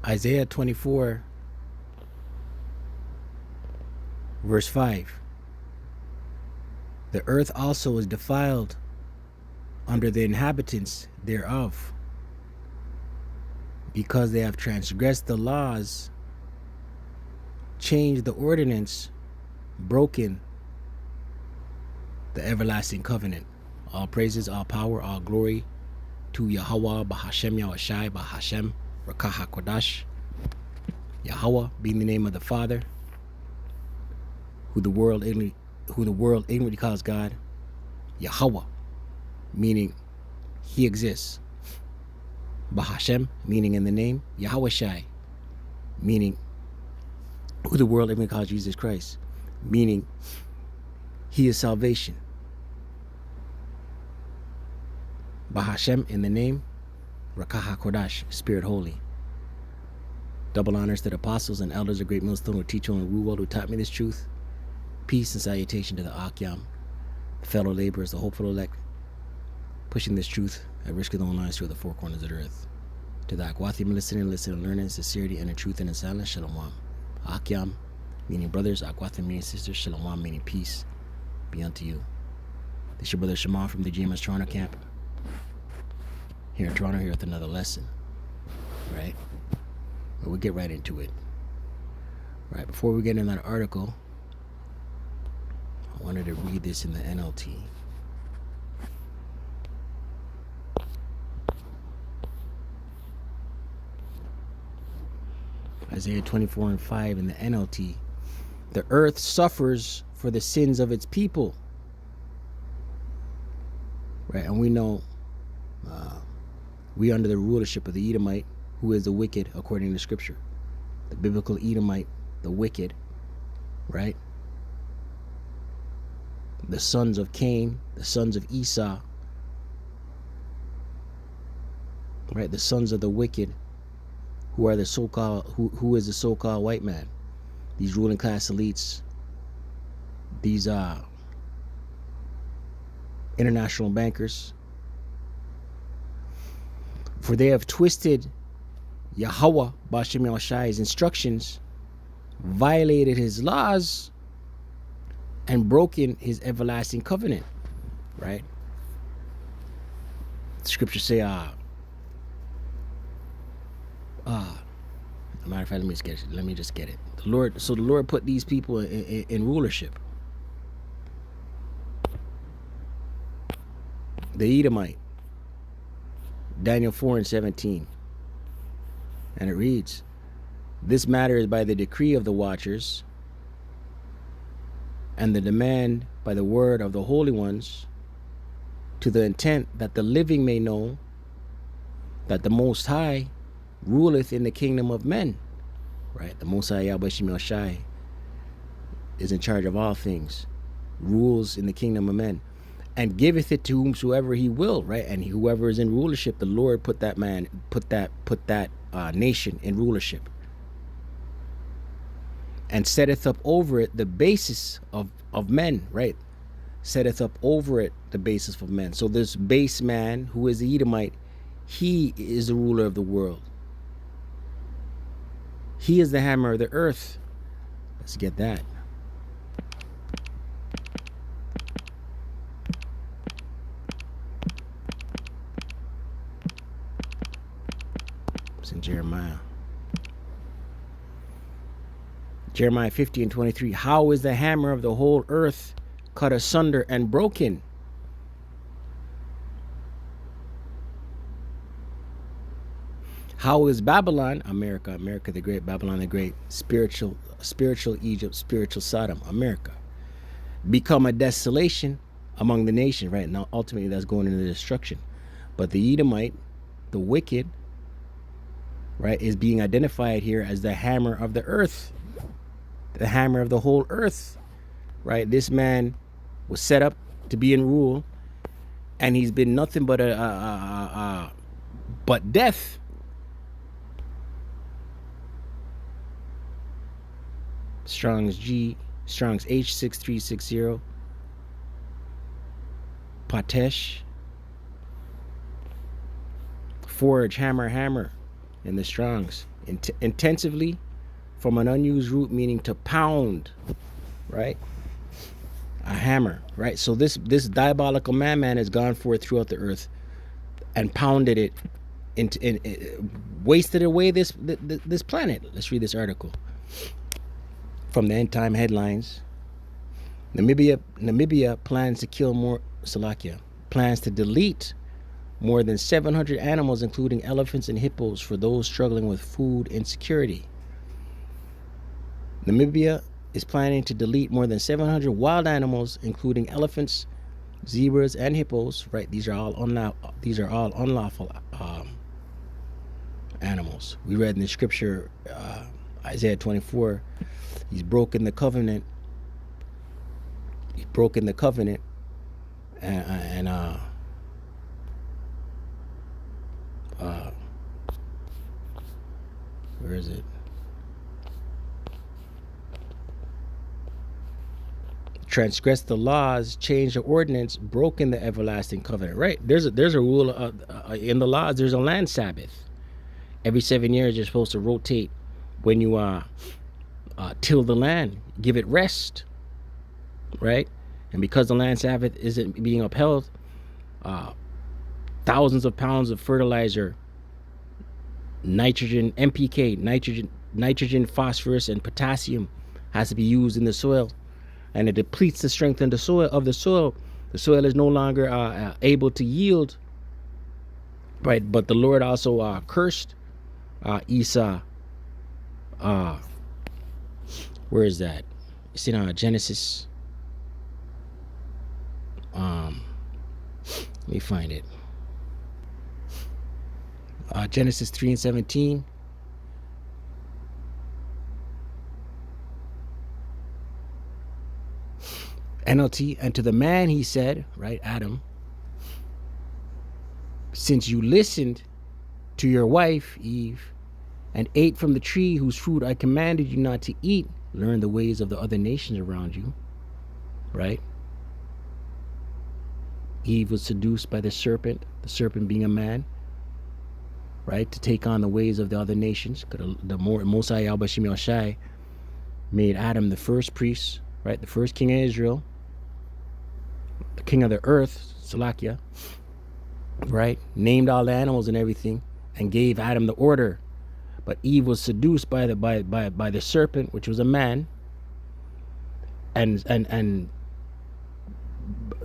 Isaiah 24, verse 5. The earth also is defiled under the inhabitants thereof, because they have transgressed the laws, changed the ordinance, broken the everlasting covenant. All praises, all power, all glory to Yahweh, Bahashem, Yahushai, Bahashem, Rakah HaKodash. Yahweh being the name of the Father, who the world ignorantly calls God. Yahweh, meaning He exists. Bahashem, meaning in the name. Yahushai, meaning who the world ignorantly calls Jesus Christ, meaning He is salvation. Bahashem, in the name. Rakah HaKodash, Spirit Holy. Double honors to the apostles and elders of Great Millstone who teach on the Ruwal, who taught me this truth. Peace and salutation to the Akyam, the fellow laborers, the hopeful elect, pushing this truth at risk of their own lives through the four corners of the earth. To the Akwathim listening, learning, sincerity, and the truth and in silence, Shalom. Akyam, meaning brothers, Akwathim meaning sisters, Shalom meaning peace be unto you. This is your brother Shema from the GMS Toronto camp. Here in Toronto, here with another lesson. Right? But we'll get right into it. Right, before we get into that article, I wanted to read this in the NLT. Isaiah 24 and 5 in the NLT. The earth suffers for the sins of its people. Right, and we know we are under the rulership of the Edomite, who is the wicked according to Scripture. The biblical Edomite, the wicked, right? The sons of Cain, the sons of Esau, right? The sons of the wicked, who are the so-called, who is the so-called white man. These ruling class elites, these international bankers. For they have twisted Yahweh, Bashem Yahushai's instructions, violated his laws, and broken his everlasting covenant. Right? The scriptures say, matter of fact, let me just get it. The Lord put these people in rulership. The Edomite, Daniel 4 and 17. And it reads, this matter is by the decree of the watchers and the demand by the word of the holy ones, to the intent that the living may know that the Most High ruleth in the kingdom of men. Right? The Most High Yahweh Shem Shai is in charge of all things, rules in the kingdom of men, and giveth it to whomsoever he will. Right? And whoever is in rulership, the Lord put that nation in rulership, and setteth up over it the basis of men. Right? Setteth up over it the basis of men. So this base man, who is the Edomite, he is the ruler of the world. He is the hammer of the earth. Let's get that. It's in Jeremiah. Jeremiah 50 and 23. How is the hammer of the whole earth cut asunder and broken? How is Babylon, America the great, Babylon the great, spiritual Egypt, spiritual Sodom, America, become a desolation among the nations? Right now, ultimately, that's going into destruction. But the Edomite, the wicked, right, is being identified here as the hammer of the earth, the hammer of the whole earth. Right, this man was set up to be in rule, and he's been nothing but but death. Strong's H6360. Patesh. Forge, hammer. in the Strongs. Intensively, from an unused root meaning to pound, right? A hammer, right? So this diabolical man has gone forth throughout the earth and pounded it wasted away this planet. Let's read this article from the End Time Headlines. Namibia plans to kill more. Salakia plans to delete more than 700 animals, including elephants and hippos, for those struggling with food insecurity. Namibia is planning to delete more than 700 wild animals, including elephants, zebras, and hippos. Right, these are all unlawful animals. We read in the scripture, Isaiah 24, he's broken the covenant. He's broken the covenant, and where is it? Transgressed the laws, changed the ordinance, broken the everlasting covenant. Right? There's a rule in the laws. There's a land Sabbath. Every 7 years, you're supposed to rotate when you till the land, give it rest. Right? And because the land Sabbath isn't being upheld, thousands of pounds of fertilizer, nitrogen, NPK, nitrogen, phosphorus, and potassium has to be used in the soil, and it depletes the strength in the soil. The soil is no longer able to yield. Right, but the Lord also cursed Esau. Where is that? It's in Genesis. Let me find it. Genesis 3:17. NLT, and to the man he said, right, Adam, since you listened to your wife, Eve, and ate from the tree whose fruit I commanded you not to eat, learn the ways of the other nations around you, right? Eve was seduced by the serpent being a man, right, to take on the ways of the other nations. The Mosai Al-Bashim Yoshai made Adam the first priest, right, the first king of Israel, the king of the earth, Salakia, right, named all the animals and everything, and gave Adam the order. But Eve was seduced by the serpent, which was a man, and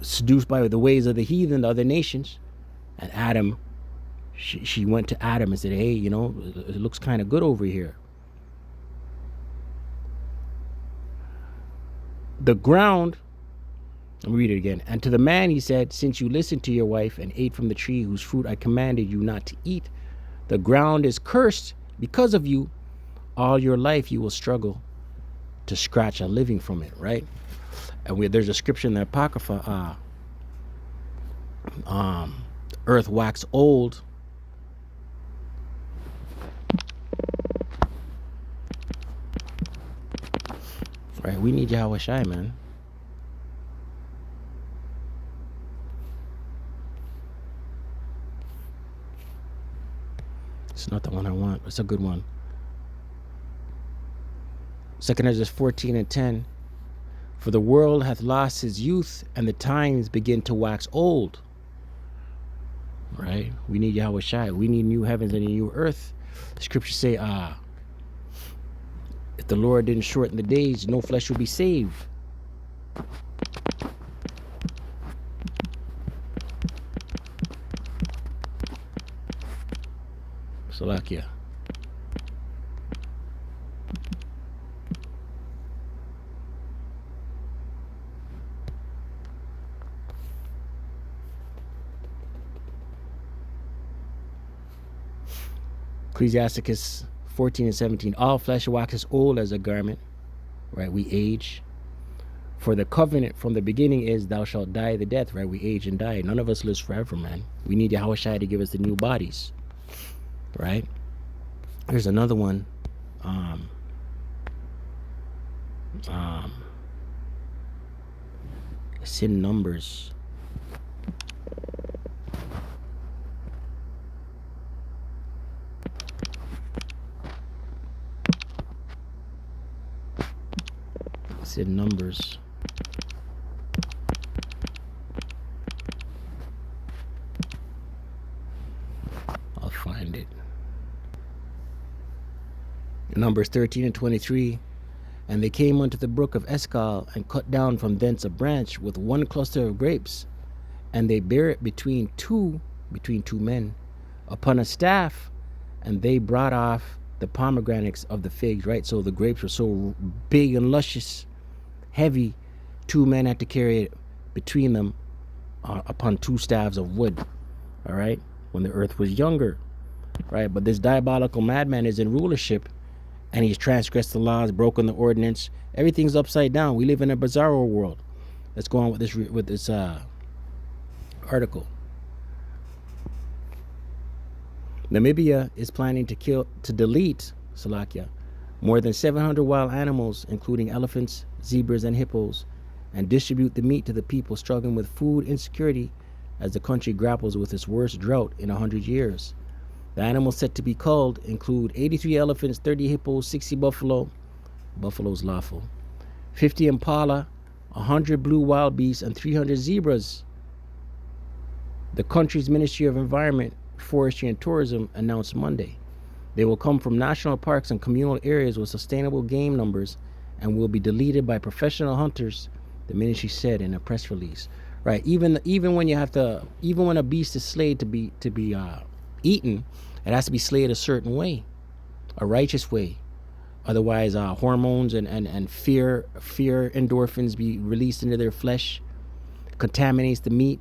seduced by the ways of the heathen, the other nations. And Adam, she went to Adam and said, hey, it looks kind of good over here. The ground, let me read it again. And to the man he said, since you listened to your wife and ate from the tree whose fruit I commanded you not to eat, the ground is cursed because of you. All your life you will struggle to scratch a living from it, right? And there's a scripture in the Apocrypha, earth wax old. Right, we need Yahweh Shai, man. It's not the one I want. It's a good one. 2 Ezra 14:10. For the world hath lost his youth, and the times begin to wax old. Right? We need Yahweh Shai. We need new heavens and a new earth. The scriptures say, if the Lord didn't shorten the days, no flesh will be saved. Salakia. Ecclesiasticus 14:17. All flesh waxes old as a garment, right? We age. For the covenant from the beginning is, thou shalt die the death, right? We age and die. None of us lives forever, man. We need Yahweh Shai to give us the new bodies, right? There's another one. It's in Numbers. It's in Numbers. I'll find it. Numbers 13 and 23. And they came unto the brook of Escal, and cut down from thence a branch with one cluster of grapes, and they bare it between two men, upon a staff, and they brought off the pomegranates of the figs. Right, so the grapes were so big and luscious, heavy, 2 men had to carry it between them upon 2 staves of wood. All right, when the earth was younger. Right, but this diabolical madman is in rulership, and he's transgressed the laws, broken the ordinance. Everything's upside down. We live in a bizarro world. Let's go on with this article. Namibia is planning to delete Salakia more than 700 wild animals, including elephants, zebras, and hippos, and distribute the meat to the people struggling with food insecurity as the country grapples with its worst drought in 100 years. The animals set to be culled include 83 elephants, 30 hippos, 60 buffalo's lawful, 50 impala, 100 blue wild beasts, and 300 zebras. The country's Ministry of Environment, Forestry, and Tourism announced Monday. They will come from national parks and communal areas with sustainable game numbers and will be deleted by professional hunters, the ministry said in a press release. Right, even when a beast is slayed to be eaten, it has to be slayed a certain way, a righteous way. Otherwise, hormones and fear endorphins be released into their flesh, contaminates the meat.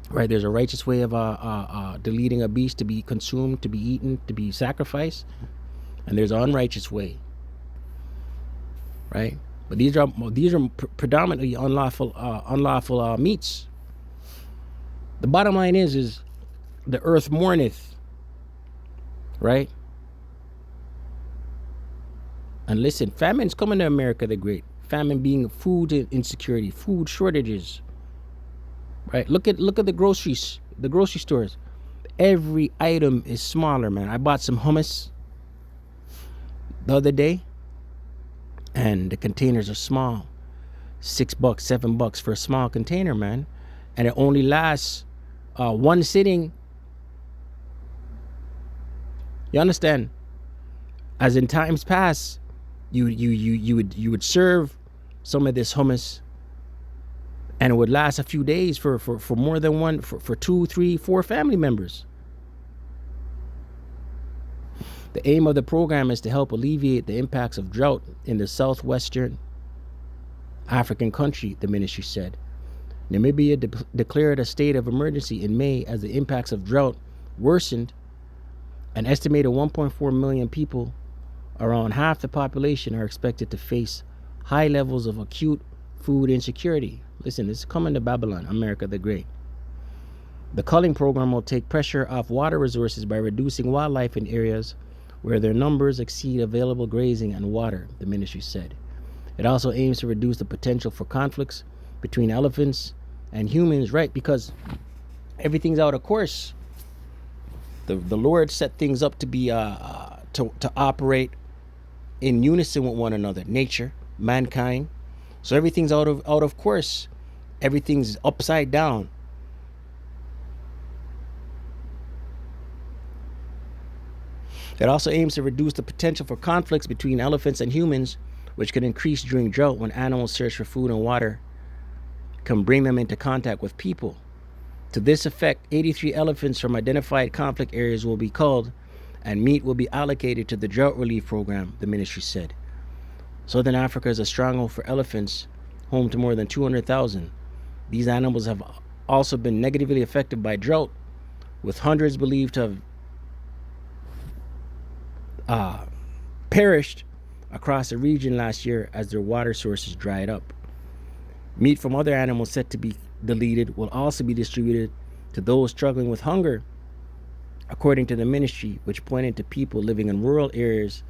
Right, there's a righteous way of deleting a beast to be consumed, to be eaten, to be sacrificed, and there's an unrighteous way. Right, but these are predominantly unlawful meats. The bottom line is the earth mourneth. Right? And listen, famine's coming to America the Great. Famine being food insecurity, food shortages. Right? Look at the grocery stores. Every item is smaller, man. I bought some hummus the other day, and the containers are small. $6, $7 for a small container, man. And it only lasts one sitting. You understand? As in times past, you would serve some of this hummus, and it would last a few days for more than one, for 2, 3, 4 family members. The aim of the program is to help alleviate the impacts of drought in the southwestern African country, the ministry said. Namibia declared a state of emergency in May as the impacts of drought worsened. An estimated 1.4 million people, around half the population, are expected to face high levels of acute food insecurity. Listen, this is coming to Babylon, America the Great. The culling program will take pressure off water resources by reducing wildlife in areas where their numbers exceed available grazing and water, the ministry said. It also aims to reduce the potential for conflicts between elephants and humans, right? Because everything's out of course. The Lord set things up to be to operate in unison with one another, nature, mankind. So everything's out of course. Everything's upside down. It also aims to reduce the potential for conflicts between elephants and humans, which can increase during drought when animals search for food and water can bring them into contact with people. To this effect, 83 elephants from identified conflict areas will be culled, and meat will be allocated to the drought relief program, the ministry said. Southern Africa is a stronghold for elephants, home to more than 200,000. These animals have also been negatively affected by drought, with hundreds believed to have perished across the region last year as their water sources dried up. Meat from other animals set to be deleted will also be distributed to those struggling with hunger, according to the ministry, which pointed to people living in rural areas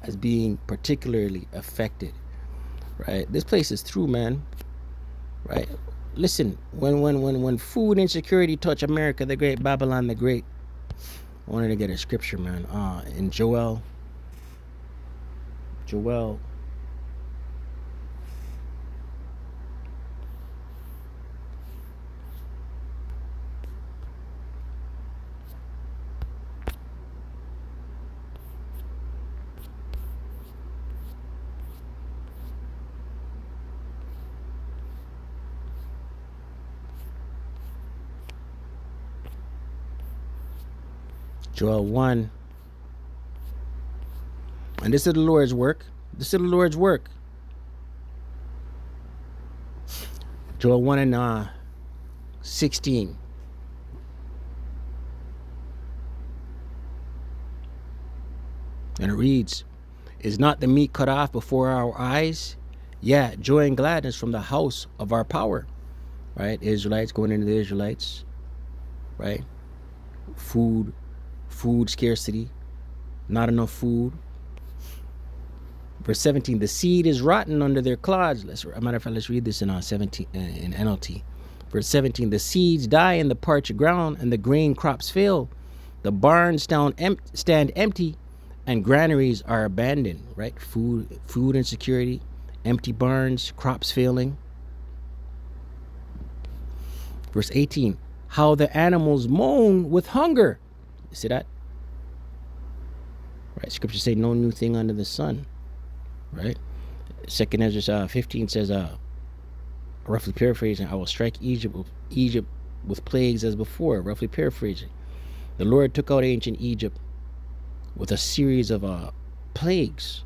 as being particularly affected. Right? This place is through, man. Right? Listen, when food insecurity touch America the Great, Babylon the Great, I wanted to get a scripture, man. In Joel Joel 1. And this is the Lord's work. This is the Lord's work. Joel 1 and 16. And it reads, is not the meat cut off before our eyes? Yeah, joy and gladness from the house of our power. Right? Israelites going into the Israelites. Right? Food scarcity. Not enough food. Verse 17, the seed is rotten under their clods. Let's read this in 17 in NLT. Verse 17, the seeds die in the parched ground, and the grain crops fail. The barns stand empty, and granaries are abandoned. Right? Food insecurity, empty barns, crops failing. Verse 18, how the animals moan with hunger. You see that? Right? Scripture say no new thing under the sun. Right? 2 Ezra 15 says, roughly paraphrasing, I will strike Egypt with plagues as before. Roughly paraphrasing, the Lord took out ancient Egypt with a series of plagues.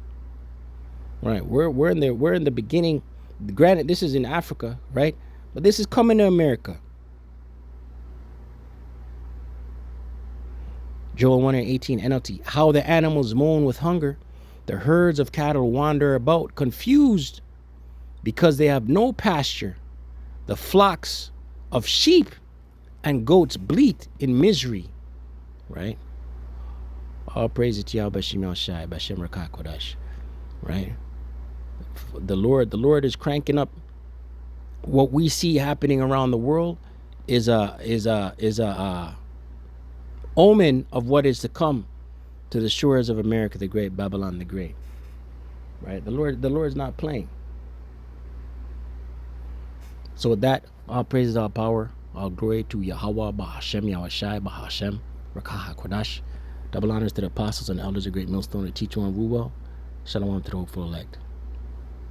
Right? We're in the beginning. Granted, this is in Africa, right? But this is coming to America. Joel 1 and 18 NLT. How the animals moan with hunger. The herds of cattle wander about, confused, because they have no pasture. The flocks of sheep and goats bleat in misery. Right? All praise to Yahweh B'Shem Yahshai, B'Shem Rakah Kodash. Right? The Lord is cranking up. What we see happening around the world is a omen of what is to come to the shores of America the Great, Babylon the Great. Right? The Lord's not playing. So with that, all praises, all power, all glory to Yahweh, Bahashem, Yahushai, Bahashem, Rakah Kodash. Double honors to the apostles and elders of Great Millstone to teach you and rule well. Shalom to the hopeful elect.